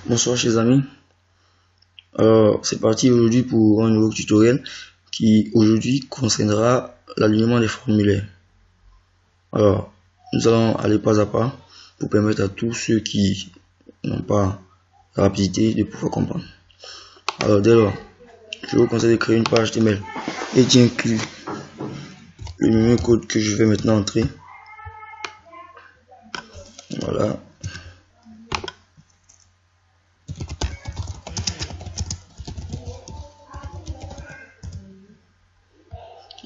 Bonsoir chers amis, alors c'est parti aujourd'hui pour un nouveau tutoriel qui aujourd'hui concernera l'alignement des formulaires. Alors nous allons aller pas à pas pour permettre à tous ceux qui n'ont pas la rapidité de pouvoir comprendre. Alors dès lors, je vous conseille de créer une page HTML et d'y inclure le même code que je vais maintenant entrer. Voilà.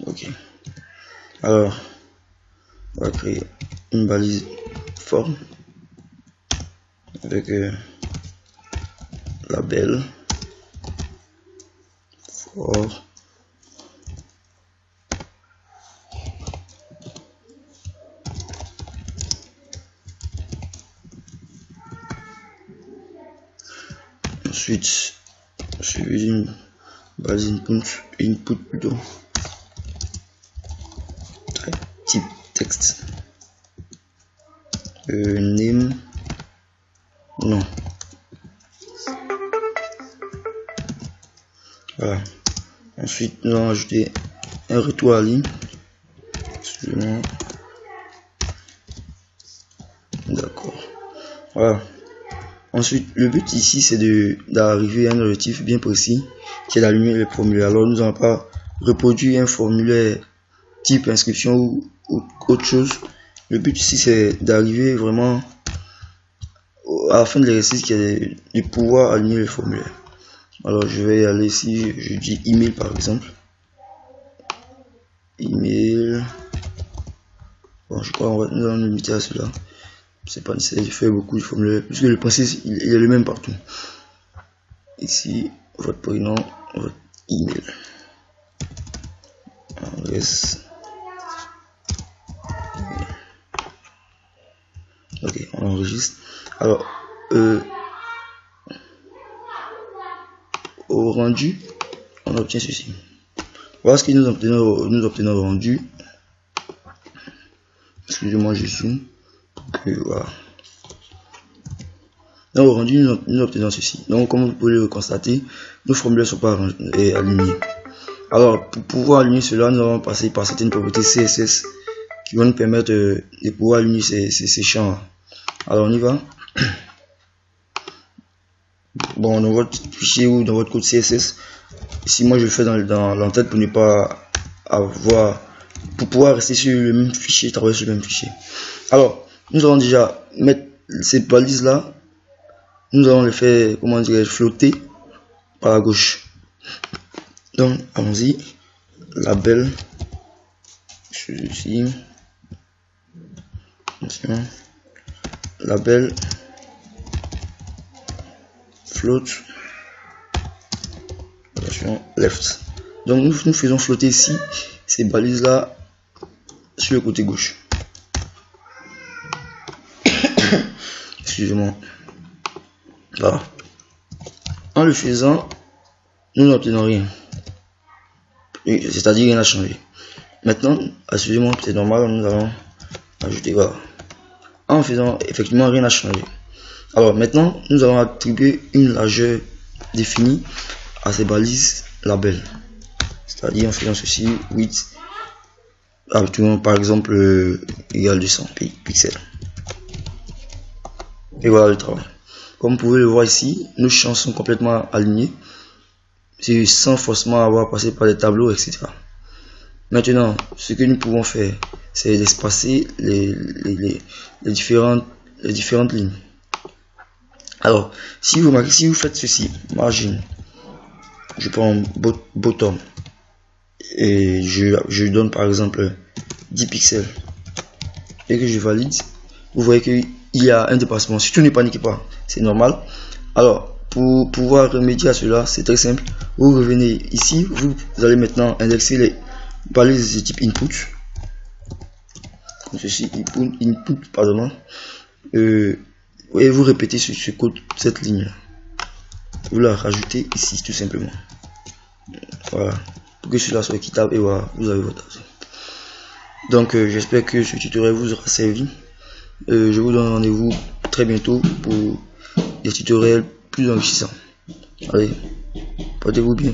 Ok. Alors, on va créer une balise forme avec label for ensuite suivi d'une balise input plutôt type texte name non. Voilà. Ensuite nous allons ajouter un retour à ligne. Excusez-moi. D'accord. Voilà. Ensuite, le but ici, c'est d'arriver à un objectif bien précis, qui est d'aligner les formulaires. Alors, nous n'allons pas reproduire un formulaire type inscription ou autre chose. Le but ici, c'est d'arriver vraiment à la fin de l'exercice, qui est de pouvoir aligner les formulaires. Alors, je vais y aller ici, je dis email par exemple. Email. Bon, je crois qu'on va nous allons limiter à cela. C'est pas nécessaire de faire beaucoup de formulaires puisque le principe il est le même partout. Ici, votre prénom, votre email, adresse. Ok, on enregistre. Alors, au rendu, on obtient ceci. Voilà ce que nous obtenons au rendu. Excusez-moi, je zoome. Voilà. Donc, au rendu, nous obtenons ceci. Donc, comme vous pouvez le constater, nos formulaires ne sont pas alignés. Alors, pour pouvoir aligner cela, nous allons passer par certaines propriétés CSS qui vont nous permettre de pouvoir aligner ces champs. Alors, on y va. Bon, dans votre fichier ou dans votre code CSS, ici, moi, je le fais dans l'entête pour ne pas avoir, pour pouvoir rester sur le même fichier, travailler sur le même fichier. Alors, nous allons déjà mettre ces balises là, nous allons les faire, comment dire, flotter par la gauche. Donc allons-y, label, celui-ci, label float, left. Donc nous faisons flotter ici ces balises là sur le côté gauche. Excusez-moi. Voilà. En le faisant, nous n'obtenons rien. C'est-à-dire rien n'a changé. Maintenant, excusez-moi, c'est normal, nous allons ajouter, voilà. En faisant, effectivement, rien n'a changé. Alors maintenant, nous allons attribuer une largeur définie à ces balises label. C'est-à-dire en faisant ceci, width, par exemple, égal 200 pixels. Et voilà le travail. Comme vous pouvez le voir ici, nos champs sont complètement alignés, sans forcément avoir passé par les tableaux, etc. Maintenant, ce que nous pouvons faire, c'est d'espacer les différentes lignes. Alors, si vous faites ceci, margin, je prends bottom et je donne par exemple 10 pixels et que je valide, vous voyez qu'il y a un dépassement. Surtout ne paniquez pas, c'est normal. Alors, pour pouvoir remédier à cela, c'est très simple. Vous revenez ici, vous allez maintenant indexer les balises de type input. Comme ceci, input, pardon. Et vous répétez ce code, cette ligne. Vous la rajoutez ici, tout simplement. Voilà. Pour que cela soit équitable, et voilà, vous avez votre avis. Donc, j'espère que ce tutoriel vous aura servi. Je vous donne rendez-vous très bientôt pour des tutoriels plus enrichissant. Allez, portez-vous bien.